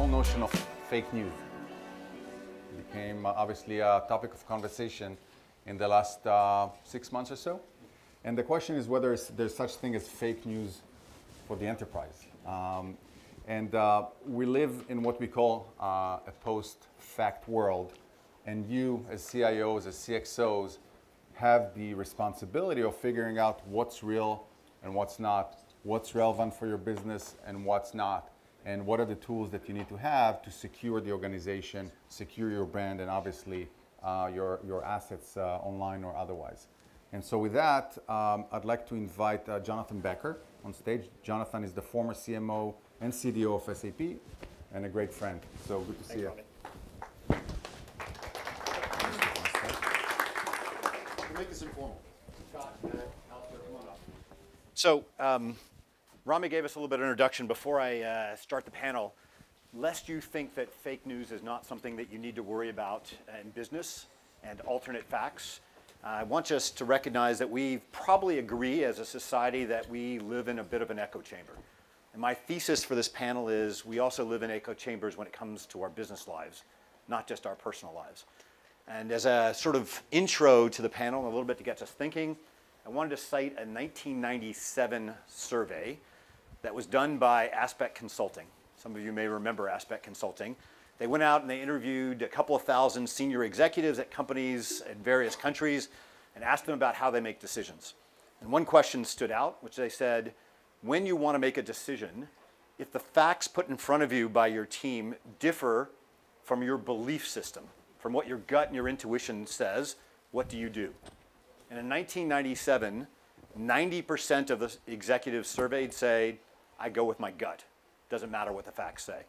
whole notion of fake news became obviously a topic of conversation in the last 6 months or so. And the question is whether there's such thing as fake news for the enterprise. We live in what we call a post-fact world. And you, as CIOs, as CXOs, have the responsibility of figuring out what's real and what's not, what's relevant for your business and what's not, and what are the tools that you need to have to secure the organization, secure your brand, and obviously your assets online or otherwise. And so with that, I'd like to invite Jonathan Becker on stage. Jonathan is the former CMO and CDO of SAP and a great friend. So good to see you. We'll make this informal. Scott, Alistair, come on up. So, Rami gave us a little bit of introduction before I start the panel. Lest you think that fake news is not something that you need to worry about in business and alternate facts, I want us to recognize that we probably agree as a society that we live in a bit of an echo chamber. And my thesis for this panel is we also live in echo chambers when it comes to our business lives, not just our personal lives. And as a sort of intro to the panel, a little bit to get us thinking, I wanted to cite a 1997 survey that was done by Aspect Consulting. Some of you may remember Aspect Consulting. They went out and they interviewed a couple of thousand senior executives at companies in various countries and asked them about how they make decisions. And one question stood out, which they said, when you want to make a decision, if the facts put in front of you by your team differ from your belief system, from what your gut and your intuition says, what do you do? And in 1997, 90% of the executives surveyed say, I go with my gut. Doesn't matter what the facts say.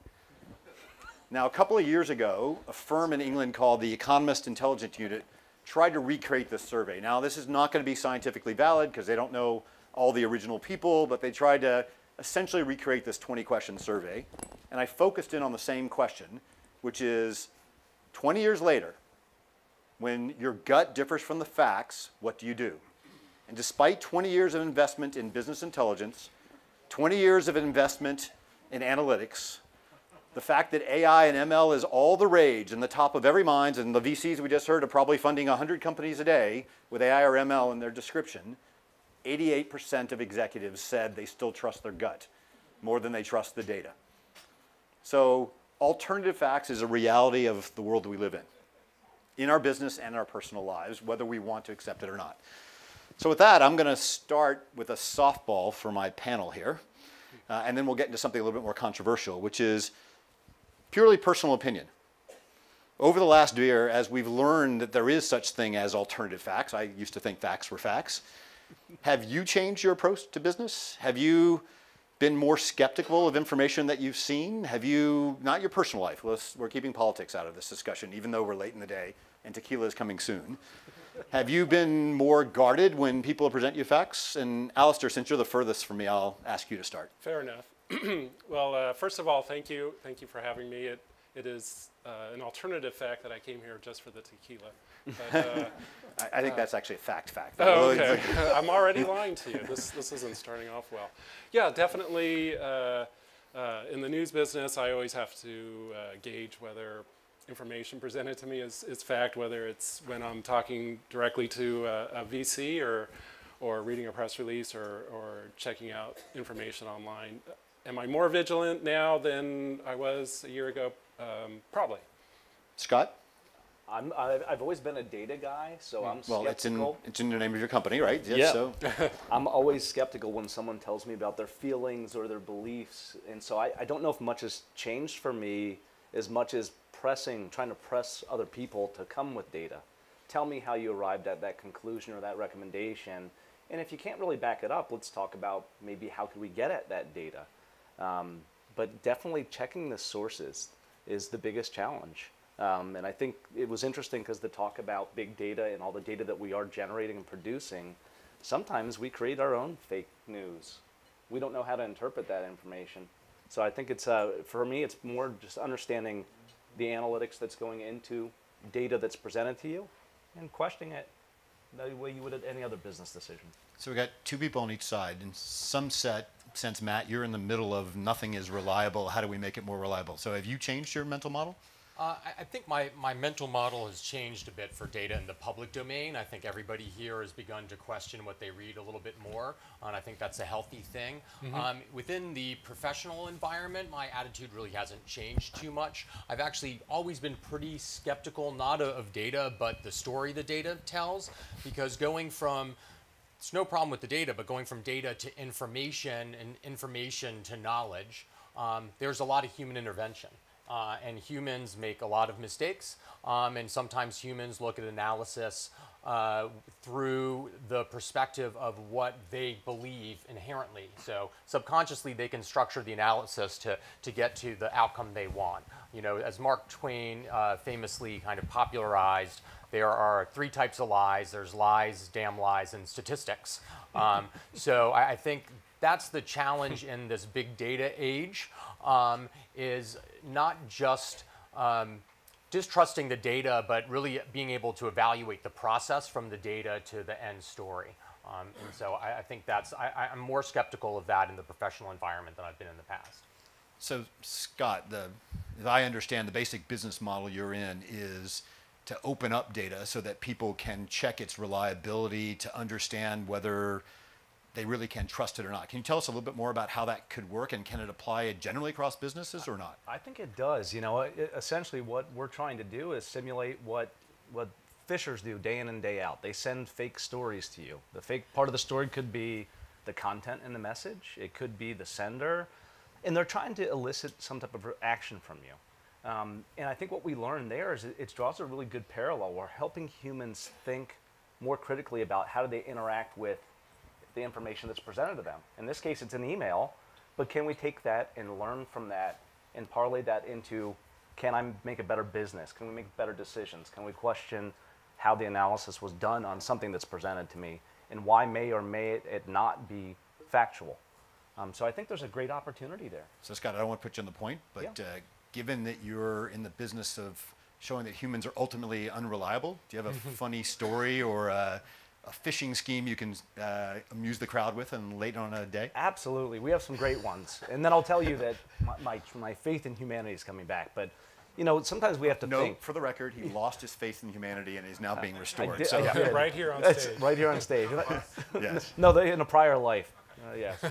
Now, a couple of years ago, a firm in England called the Economist Intelligence Unit tried to recreate this survey. Now, this is not going to be scientifically valid because they don't know all the original people, but they tried to essentially recreate this 20-question survey. And I focused in on the same question, which is 20 years later, when your gut differs from the facts, what do you do? And despite 20 years of investment in business intelligence, 20 years of investment in analytics, the fact that AI and ML is all the rage and the top of every mind, and the VCs we just heard are probably funding 100 companies a day with AI or ML in their description, 88% of executives said they still trust their gut more than they trust the data. So alternative facts is a reality of the world we live in our business and our personal lives, whether we want to accept it or not. So with that, I'm going to start with a softball for my panel here, and then we'll get into something a little bit more controversial, which is purely personal opinion. Over the last year, as we've learned that there is such thing as alternative facts, I used to think facts were facts, have you changed your approach to business? Have you been more skeptical of information that you've seen? Have you, not your personal life, we're keeping politics out of this discussion, even though we're late in the day and tequila is coming soon. Have you been more guarded when people present you facts? And Alistair, since you're the furthest from me, I'll ask you to start. Fair enough. Well, first of all, thank you. Thank you for having me. It is an alternative fact that I came here just for the tequila. But, I think that's actually a fact. Oh, okay. I'm already lying to you. This isn't starting off well. Yeah, definitely. In the news business, I always have to gauge whether information presented to me is fact, whether it's when I'm talking directly to a VC or reading a press release or checking out information online. Am I more vigilant now than I was a year ago? Probably. Scott? I've always been a data guy, so I'm skeptical. Well, it's in the name of your company, right? Yes, yeah. So. I'm always skeptical when someone tells me about their feelings or their beliefs, and so I don't know if much has changed for me as much as trying to press other people to come with data. Tell me how you arrived at that conclusion or that recommendation, and if you can't really back it up, let's talk about maybe how could we get at that data. But definitely checking the sources is the biggest challenge. And I think it was interesting because the talk about big data and all the data that we are generating and producing, sometimes we create our own fake news. We don't know how to interpret that information. So I think it's, for me, it's more just understanding the analytics that's going into data that's presented to you and questioning it the way you would at any other business decision. So we got two people on each side, and some set sense, Matt, you're in the middle of nothing is reliable. How do we make it more reliable? So have you changed your mental model? I think my mental model has changed a bit for data in the public domain. I think everybody here has begun to question what they read a little bit more, and I think that's a healthy thing. Within the professional environment, my attitude really hasn't changed too much. I've actually always been pretty skeptical, not of data, but the story the data tells, because going from it's no problem with the data, but going from data to information and information to knowledge, there's a lot of human intervention. And humans make a lot of mistakes, and sometimes humans look at analysis through the perspective of what they believe inherently. So subconsciously, they can structure the analysis to get to the outcome they want. You know, as Mark Twain famously kind of popularized, there are 3 types of lies. There's lies, damn lies, and statistics. So I think that's the challenge in this big data age, is not just distrusting the data, but really being able to evaluate the process from the data to the end story. And so I think I'm more skeptical of that in the professional environment than I've been in the past. So Scott, as I understand, the basic business model you're in is to open up data so that people can check its reliability, to understand whether they really can trust it or not. Can you tell us a little bit more about how that could work, and can it apply generally across businesses or not? I think it does. You know, essentially what we're trying to do is simulate what phishers do day in and day out. They send fake stories to you. The fake part of the story could be the content in the message. It could be the sender. And they're trying to elicit some type of action from you. And I think what we learned there is it draws a really good parallel. We're helping humans think more critically about how do they interact with the information that's presented to them. In this case, it's an email, but can we take that and learn from that and parlay that into, can I make a better business? Can we make better decisions? Can we question how the analysis was done on something that's presented to me, and why may or may it not be factual? So I think there's a great opportunity there. So Scott, I don't want to put you on the point, but given that you're in the business of showing that humans are ultimately unreliable, do you have a funny story or a phishing scheme you can amuse the crowd with and late on a day? Absolutely. We have some great ones. And then I'll tell you that my faith in humanity is coming back. But, you know, sometimes we have to think. For the record, he lost his faith in humanity and is now being restored. Right here on stage. It's right here on stage. Yes. No, in a prior life. Yes.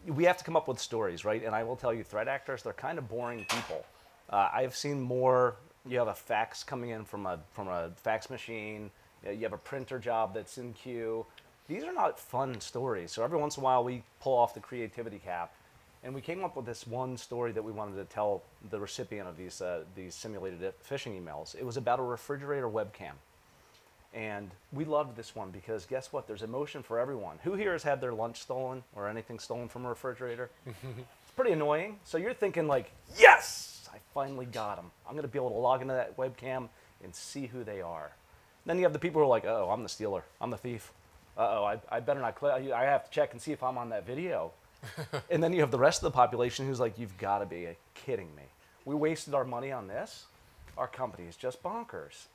We have to come up with stories, right? And I will tell you, threat actors, they're kind of boring people. I've seen more. You have a fax coming in from a fax machine. You have a printer job that's in queue. These are not fun stories. So every once in a while, we pull off the creativity cap, and we came up with this one story that we wanted to tell the recipient of these simulated phishing emails. It was about a refrigerator webcam. And we loved this one because guess what? There's emotion for everyone. Who here has had their lunch stolen or anything stolen from a refrigerator? It's pretty annoying. So you're thinking like, yes, I finally got them. I'm going to be able to log into that webcam and see who they are. Then you have the people who are like, oh, I'm the stealer. I'm the thief. Uh-oh, I better not I have to check and see if I'm on that video. And then you have the rest of the population who's like, you've got to be kidding me. We wasted our money on this? Our company is just bonkers.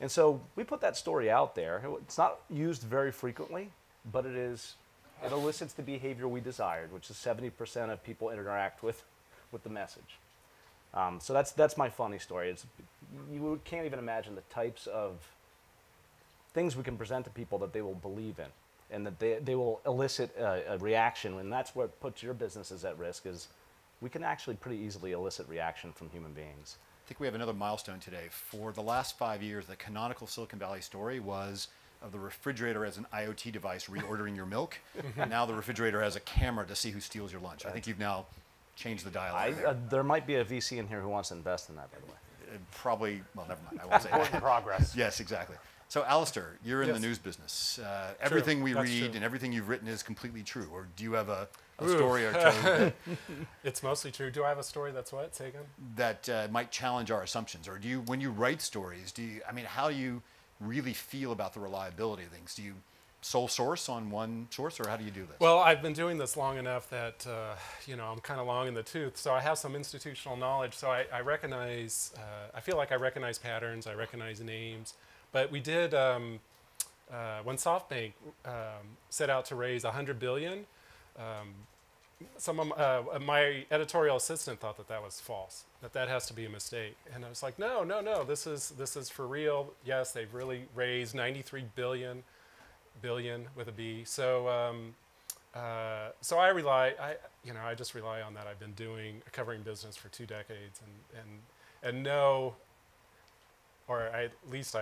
And so we put that story out there. It's not used very frequently, but it elicits the behavior we desired, which is 70% of people interact with the message. So that's my funny story. You can't even imagine the types of things we can present to people that they will believe in, and that they will elicit a reaction. And that's what puts your businesses at risk, is we can actually pretty easily elicit reaction from human beings. I think we have another milestone today. For the last 5 years, the canonical Silicon Valley story was of the refrigerator as an IoT device reordering your milk. And now the refrigerator has a camera to see who steals your lunch. I think you've now changed the dialogue. There might be a VC in here who wants to invest in that, by the way. Probably, well, never mind. I won't say that. Work in progress. Yes, exactly. So, Alistair, you're in the news business. Everything we read and everything you've written is completely true. Or do you have a story or two It's mostly true. Do I have a story that's what? Say again? that might challenge our assumptions? Or when you write stories, how do you really feel about the reliability of things? Do you sole source on one source, or how do you do this? Well, I've been doing this long enough that, I'm kind of long in the tooth, so I have some institutional knowledge. So I recognize, I feel like I recognize patterns, I recognize names. But we did, when SoftBank set out to raise $100 billion, my editorial assistant thought that was false, that has to be a mistake. And I was like, no, this is for real. Yes, they've really raised 93 billion with a B. So so I just rely on that. I've been covering business for 2 decades and know, or at least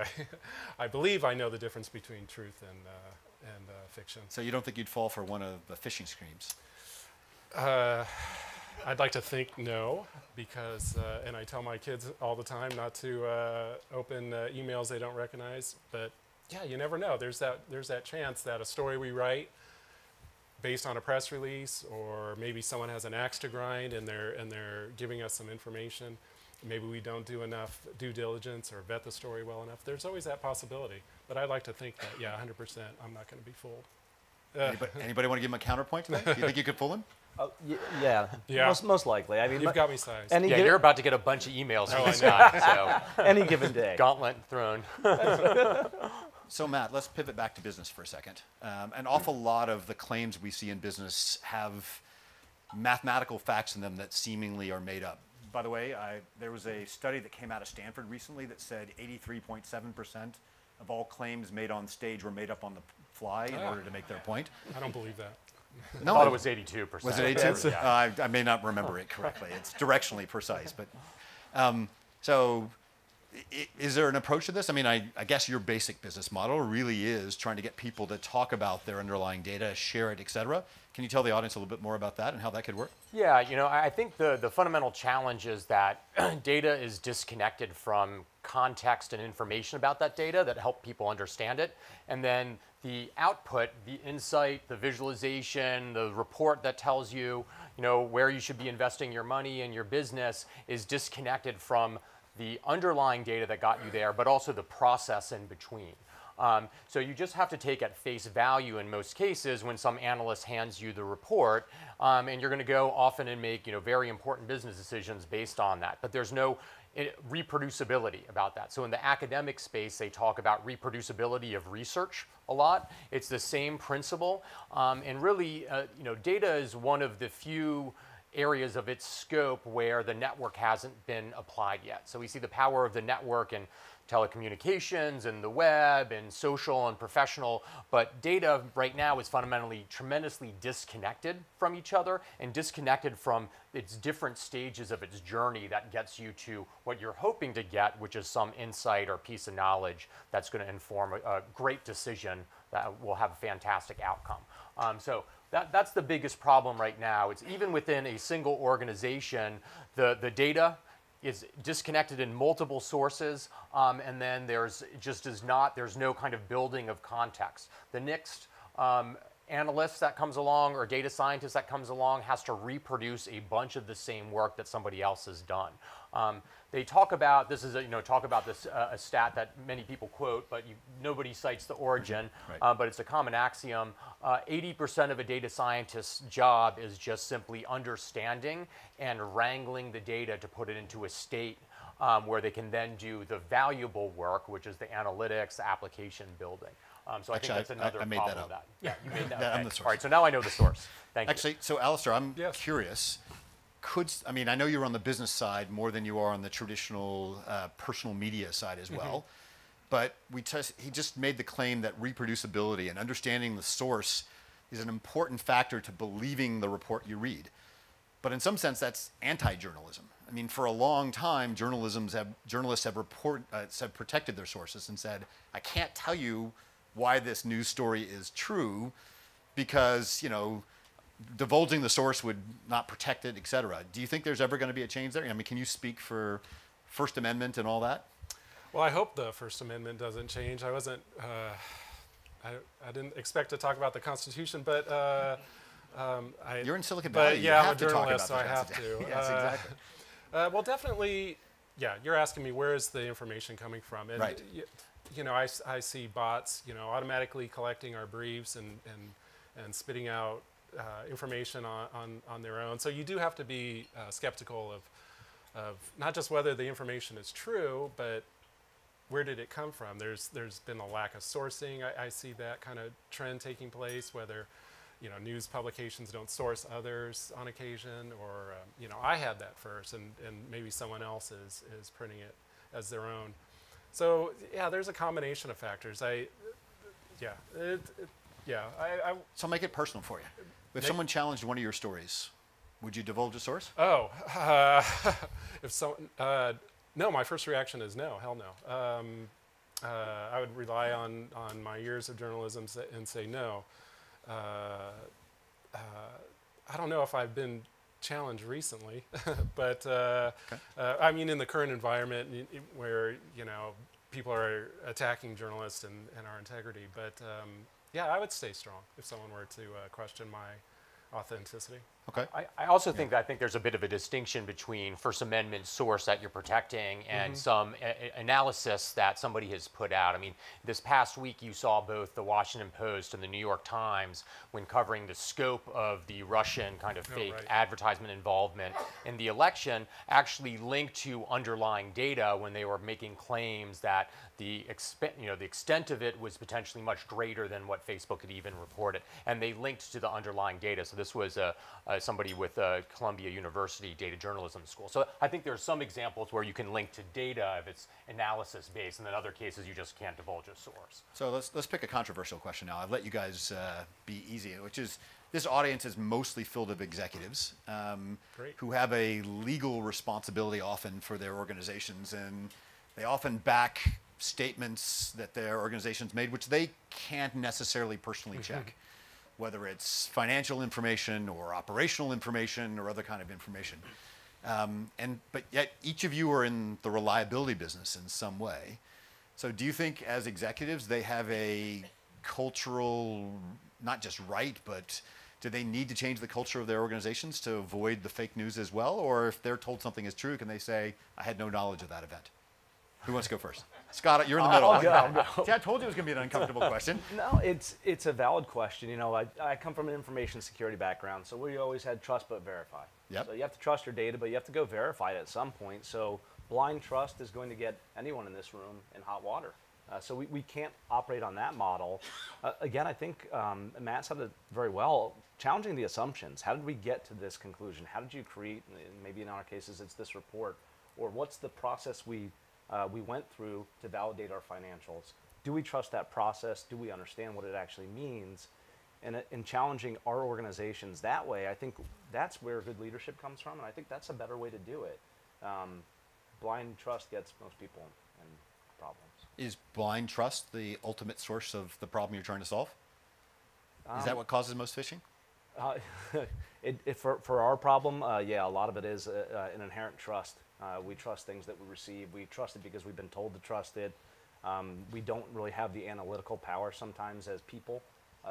I believe I know the difference between truth and fiction. So you don't think you'd fall for one of the phishing schemes? I'd like to think no, because, and I tell my kids all the time not to open emails they don't recognize. But yeah, you never know. There's that chance that a story we write based on a press release, or maybe someone has an axe to grind and they're giving us some information. Maybe we don't do enough due diligence or vet the story well enough. There's always that possibility. But I'd like to think that, yeah, 100%, I'm not going to be fooled. Anybody want to give him a counterpoint to that? You think you could fool him? Yeah. Most likely. I mean, You've got me sized. Yeah, you're about to get a bunch of emails from this guy, so any given day. gauntlet thrown. So Matt, let's pivot back to business for a second. An awful lot of the claims we see in business have mathematical facts in them that seemingly are made up. By the way, there was a study that came out of Stanford recently that said 83.7% of all claims made on stage were made up on the fly in order to make their point. I don't believe that. No, I thought it was 82%. Was it 82? I may not remember it correctly. It's directionally precise. But so is there an approach to this? I mean, I guess your basic business model really is trying to get people to talk about their underlying data, share it, et cetera. Can you tell the audience a little bit more about that and how that could work? Yeah, I think the fundamental challenge is that data is disconnected from context and information about that data that help people understand it. And then the output, the insight, the visualization, the report that tells you, where you should be investing your money and your business is disconnected from the underlying data that got you there, but also the process in between. So you just have to take at face value in most cases when some analyst hands you the report, and you're going to go often and make very important business decisions based on that. But there's no reproducibility about that. So in the academic space, they talk about reproducibility of research a lot. It's the same principle, and really, data is one of the few areas of its scope where the network hasn't been applied yet. So we see the power of the network in telecommunications and the web and social and professional, but data right now is fundamentally tremendously disconnected from each other and disconnected from its different stages of its journey that gets you to what you're hoping to get, which is some insight or piece of knowledge that's going to inform a great decision that will have a fantastic outcome. So that's the biggest problem right now. It's even within a single organization, the data is disconnected in multiple sources, and then there's no kind of building of context. The next analyst that comes along or data scientist that comes along has to reproduce a bunch of the same work that somebody else has done. They talk about this a stat that many people quote, but nobody cites the origin. Right. But it's a common axiom. 80% of a data scientist's job is just simply understanding and wrangling the data to put it into a state where they can then do the valuable work, which is the analytics, the application building. So actually, I think that's another I made problem that with up. that. Yeah, you made that up. I'm the source. All right, so now I know the source. Thank you. Actually, so Alistair, I'm curious. I know you're on the business side more than you are on the traditional personal media side as well. But he just made the claim that reproducibility and understanding the source is an important factor to believing the report you read. But in some sense, that's anti-journalism. I mean, for a long time, journalists have protected their sources and said, I can't tell you why this news story is true because, divulging the source would not protect it, et cetera. Do you think there's ever going to be a change there? I mean, can you speak for First Amendment and all that? Well, I hope the First Amendment doesn't change. I wasn't, I didn't expect to talk about the Constitution, but you're in Silicon Valley. Yeah, you have I'm a journalist, to talk about so I have to. Yes, exactly. Well, definitely, yeah, you're asking me where is the information coming from? And, right. I see bots, automatically collecting our briefs and spitting out information on their own. So you do have to be skeptical of not just whether the information is true, but where did it come from? There's been a lack of sourcing. I see that kind of trend taking place, whether news publications don't source others on occasion, or I had that first, and maybe someone else is printing it as their own. So yeah, there's a combination of factors. So make it personal for you. If someone challenged one of your stories, would you divulge a source? Oh, if so, no. My first reaction is no. Hell no. I would rely on my years of journalism and say no. I don't know if I've been challenged recently, but I mean, in the current environment where people are attacking journalists and our integrity. But yeah, I would stay strong if someone were to question my authenticity. Okay. I also think there's a bit of a distinction between First Amendment source that you're protecting and some analysis that somebody has put out. I mean, this past week you saw both the Washington Post and the New York Times, when covering the scope of the Russian kind of fake advertisement involvement in the election, actually linked to underlying data when they were making claims that the extent of it was potentially much greater than what Facebook had even reported, and they linked to the underlying data. So this was somebody with Columbia University Data Journalism School. So I think there are some examples where you can link to data if it's analysis based, and in other cases you just can't divulge a source. So let's pick a controversial question now. I've let you guys be easy, which is, this audience is mostly filled with executives who have a legal responsibility often for their organizations, and they often back statements that their organizations made, which they can't necessarily personally check, whether it's financial information or operational information or other kind of information. But yet each of you are in the reliability business in some way. So do you think as executives they have a cultural, not just right, but do they need to change the culture of their organizations to avoid the fake news as well? Or if they're told something is true, can they say, I had no knowledge of that event? Who wants to go first? Scott, you're in the middle. I'll go. See, I told you it was going to be an uncomfortable question. No, it's a valid question. I come from an information security background, so we always had trust but verify. Yep. So you have to trust your data, but you have to go verify it at some point. So blind trust is going to get anyone in this room in hot water. So we can't operate on that model. Again, I think Matt said it very well, challenging the assumptions. How did we get to this conclusion? How did you create, maybe in our cases it's this report, or what's the process we went through to validate our financials? Do we trust that process? Do we understand what it actually means? And in challenging our organizations that way, I think that's where good leadership comes from, and I think that's a better way to do it. Blind trust gets most people in problems. Is blind trust the ultimate source of the problem you're trying to solve? Is that what causes most phishing? For our problem, yeah, a lot of it is an inherent trust. We trust things that we receive. We trust it because we've been told to trust it. We don't really have the analytical power sometimes as people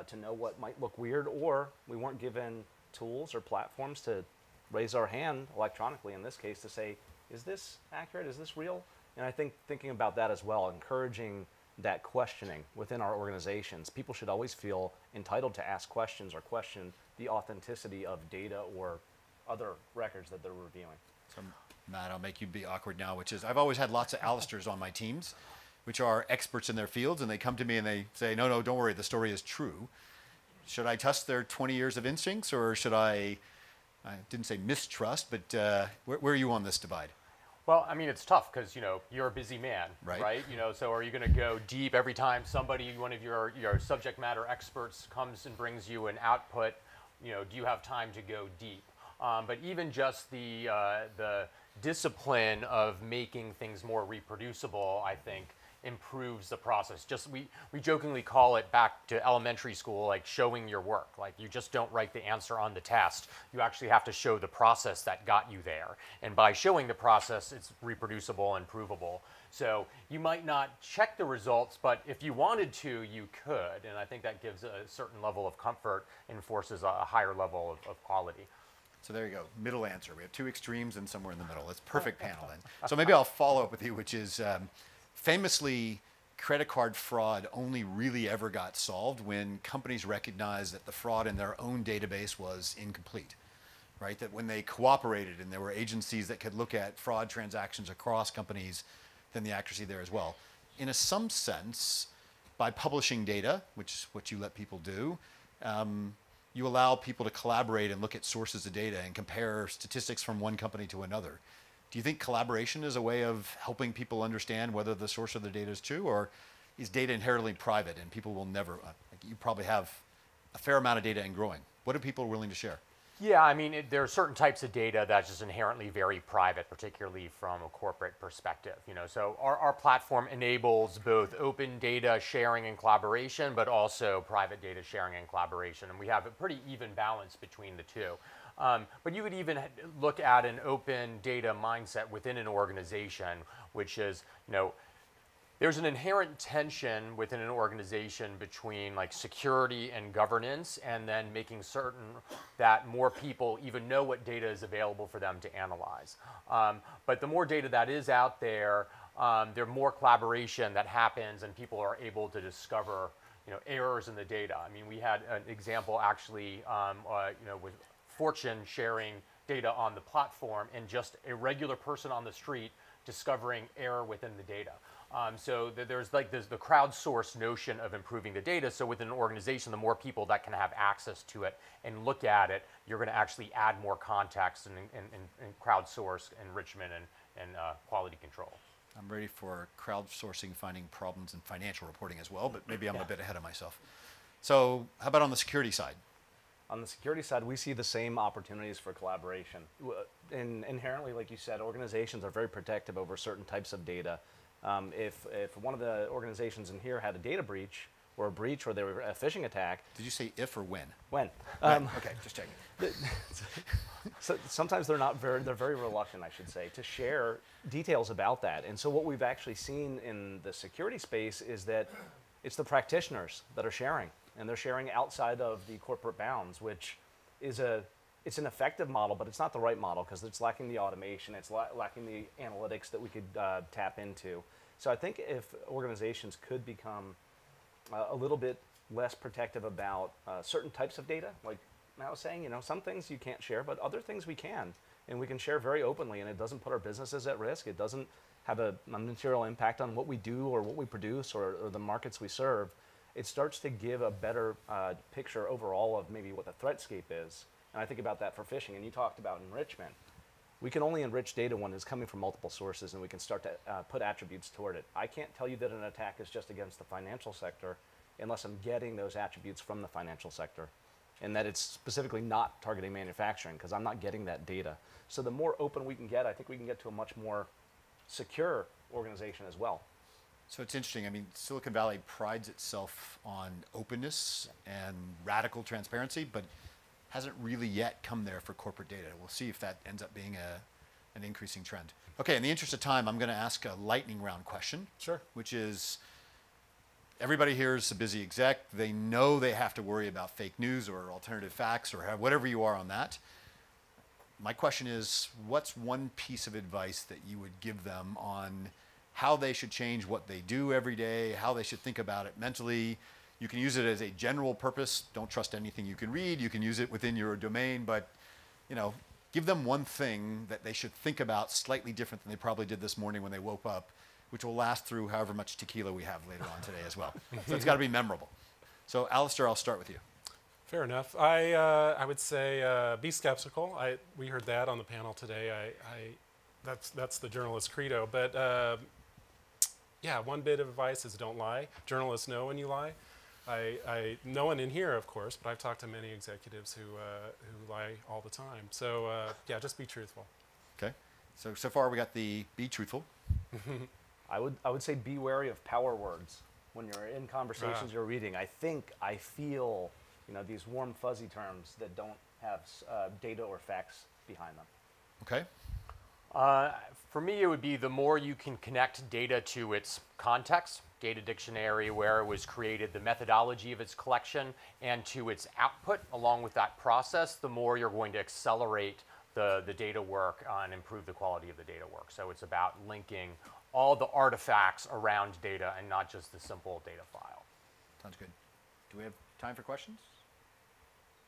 to know what might look weird, or we weren't given tools or platforms to raise our hand electronically, in this case, to say, is this accurate? Is this real? And I think thinking about that as well, encouraging that questioning within our organizations. People should always feel entitled to ask questions or question the authenticity of data or other records that they're reviewing. So, Matt, I'll make you be awkward now, which is I've always had lots of Alistairs on my teams, which are experts in their fields, and they come to me and they say, no, don't worry, the story is true. Should I trust their 20 years of instincts, or should I didn't say mistrust, but where are you on this divide? Well, I mean, it's tough because, you're a busy man, right? So are you going to go deep every time one of your subject matter experts comes and brings you an output? Do you have time to go deep? But even just the discipline of making things more reproducible, I think, improves the process. Just we jokingly call it, back to elementary school, like showing your work. Like, you just don't write the answer on the test. You actually have to show the process that got you there. And by showing the process, it's reproducible and provable. So you might not check the results, but if you wanted to, you could. And I think that gives a certain level of comfort and forces a higher level of quality. So there you go, middle answer. We have two extremes and somewhere in the middle. It's perfect panel then. So maybe I'll follow up with you, which is famously, credit card fraud only really ever got solved when companies recognized that the fraud in their own database was incomplete, right? That when they cooperated and there were agencies that could look at fraud transactions across companies, then the accuracy there as well. In some sense, by publishing data, which is what you let people do, you allow people to collaborate and look at sources of data and compare statistics from one company to another. Do you think collaboration is a way of helping people understand whether the source of the data is true, or is data inherently private and people will never, you probably have a fair amount of data and growing. What are people willing to share? Yeah, I mean, there are certain types of data that's just inherently very private, particularly from a corporate perspective. So our platform enables both open data sharing and collaboration, but also private data sharing and collaboration, and we have a pretty even balance between the two. But you could even look at an open data mindset within an organization, which is, there's an inherent tension within an organization between like security and governance, and then making certain that more people even know what data is available for them to analyze. But the more data that is out there, there's more collaboration that happens, and people are able to discover errors in the data. I mean, we had an example actually with Fortune sharing data on the platform, and just a regular person on the street discovering error within the data. So there's the crowdsourced notion of improving the data. So within an organization, the more people that can have access to it and look at it, you're going to actually add more context and crowdsource enrichment and quality control. I'm ready for crowdsourcing, finding problems in financial reporting as well, but maybe I'm a bit ahead of myself. So how about on the security side? On the security side, we see the same opportunities for collaboration. And inherently, like you said, organizations are very protective over certain types of data. If one of the organizations in here had a data breach, or a breach, or they were a phishing attack. Did you say if or when? When. Okay, just checking. So sometimes they're very reluctant, I should say, to share details about that. And so what we've actually seen in the security space is that it's the practitioners that are sharing, and they're sharing outside of the corporate bounds, which is it's an effective model, but it's not the right model because it's lacking the automation, it's lacking the analytics that we could tap into. So I think if organizations could become a little bit less protective about certain types of data, like I was saying, some things you can't share, but other things we can, and we can share very openly, and it doesn't put our businesses at risk. It doesn't have a material impact on what we do or what we produce or the markets we serve. It starts to give a better picture overall of maybe what the threatscape is. And I think about that for phishing, and you talked about enrichment. We can only enrich data when it's coming from multiple sources, and we can start to put attributes toward it. I can't tell you that an attack is just against the financial sector unless I'm getting those attributes from the financial sector, and that it's specifically not targeting manufacturing, because I'm not getting that data. So the more open we can get, I think we can get to a much more secure organization as well. So it's interesting. I mean, Silicon Valley prides itself on openness and radical transparency, but hasn't really yet come there for corporate data. We'll see if that ends up being an increasing trend. Okay, in the interest of time, I'm going to ask a lightning round question. Sure. Which is, everybody here is a busy exec. They know they have to worry about fake news or alternative facts or whatever you are on that. My question is, what's one piece of advice that you would give them on how they should change what they do every day, how they should think about it mentally? You can use it as a general purpose. Don't trust anything you can read. You can use it within your domain, but give them one thing that they should think about slightly different than they probably did this morning when they woke up, which will last through however much tequila we have later on today as well. So it's got to be memorable. So Alistair, I'll start with you. Fair enough. I would say be skeptical. We heard that on the panel today. That's the journalist credo. But yeah, one bit of advice is don't lie. Journalists know when you lie. No one in here, of course, but I've talked to many executives who lie all the time. So yeah, just be truthful. Okay. So far we got the be truthful. I would say be wary of power words when you're in conversations you're reading. I feel, these warm fuzzy terms that don't have data or facts behind them. Okay. For me, it would be the more you can connect data to its context, data dictionary, where it was created, the methodology of its collection, and to its output along with that process, the more you're going to accelerate the data work and improve the quality of the data work. So it's about linking all the artifacts around data and not just the simple data file. Sounds good. Do we have time for questions?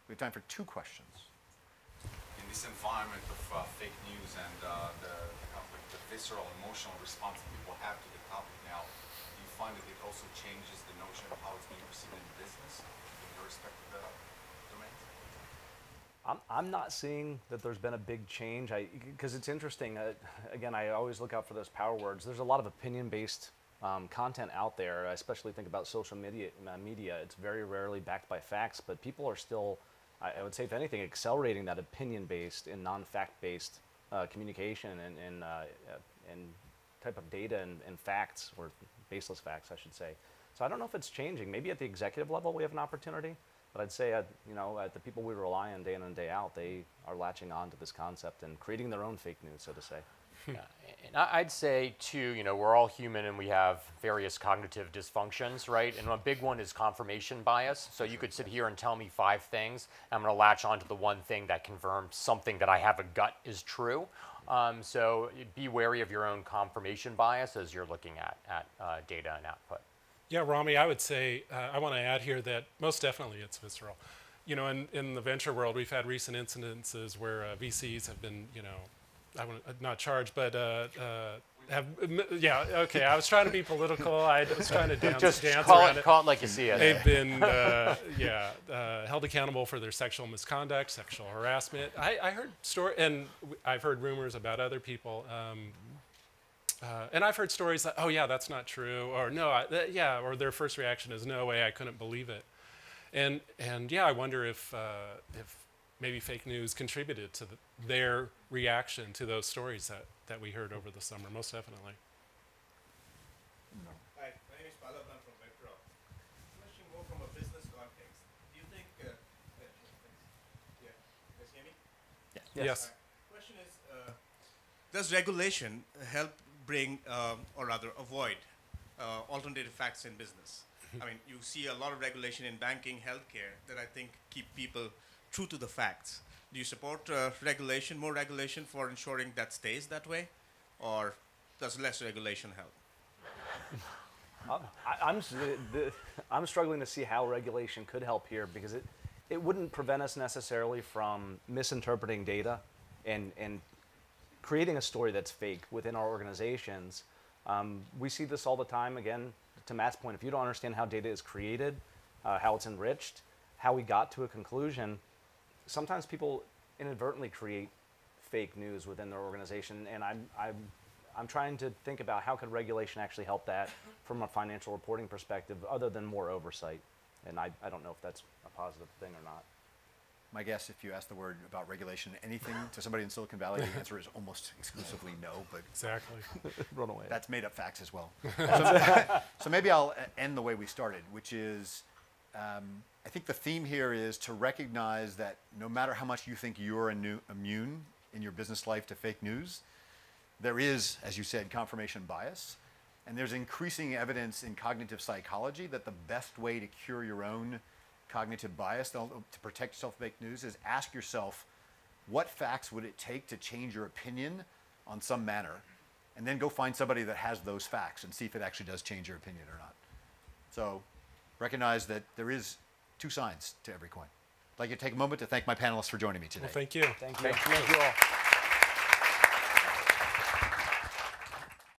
We have time for 2 questions. In this environment of fake news and the visceral emotional response that people have to the topic now, do you find that it also changes the notion of how it's being perceived in business in your respective domains? I'm not seeing that there's been a big change. Because it's interesting. Again, I always look out for those power words. There's a lot of opinion-based content out there. I especially think about social media. It's very rarely backed by facts, but people are still, I would say, if anything, accelerating that opinion-based and non-fact-based communication and type of data and facts, or baseless facts, I should say. So I don't know if it's changing. Maybe at the executive level we have an opportunity. But I'd say, at the people we rely on day in and day out, they are latching on to this concept and creating their own fake news, so to say. Yeah, and I'd say too, we're all human and we have various cognitive dysfunctions, right? And a big one is confirmation bias. So you could sit here and tell me 5 things. I'm going to latch on to the one thing that confirms something that I have a gut is true. So be wary of your own confirmation bias as you're looking at data and output. Yeah, Rami, I would say, I want to add here that most definitely it's visceral. In the venture world, we've had recent incidences where VCs have been, not charged, but okay, I was trying to be political. I was trying to dance around it. Call it like you see it. They've been, held accountable for their sexual misconduct, sexual harassment. I heard and I've heard rumors about other people. And I've heard stories that, oh yeah, that's not true, or no, or their first reaction is, no way, I couldn't believe it. And yeah, I wonder if maybe fake news contributed to their reaction to those stories that we heard over the summer, most definitely. Hi, my name is Palavan from Metro. Question more from a business context. Do you think, yeah, you guys hear me? Yes. Question is, does regulation help bring, or rather avoid, alternative facts in business? I mean, you see a lot of regulation in banking, healthcare, that I think keep people true to the facts. Do you support regulation, more regulation for ensuring that stays that way? Or does less regulation help? I'm struggling to see how regulation could help here, because it wouldn't prevent us necessarily from misinterpreting data and creating a story that's fake within our organizations. We see this all the time. Again, to Matt's point, if you don't understand how data is created, how it's enriched, how we got to a conclusion, sometimes people inadvertently create fake news within their organization. And I'm trying to think about how could regulation actually help that from a financial reporting perspective, other than more oversight. And I don't know if that's a positive thing or not. My guess, if you ask the word about regulation, anything to somebody in Silicon Valley, the answer is almost exclusively no, but Exactly. Run away. that's made up facts as well. So maybe I'll end the way we started, which is, I think the theme here is to recognize that no matter how much you think you're immune in your business life to fake news, there is, as you said, confirmation bias. And there's increasing evidence in cognitive psychology that the best way to cure your own cognitive bias, to protect yourself from fake news, is ask yourself, what facts would it take to change your opinion on some matter? And then go find somebody that has those facts and see if it actually does change your opinion or not. So recognize that there is 2 sides to every coin. I'd like to take a moment to thank my panelists for joining me today. Well, thank you. Thank you. Thank you all.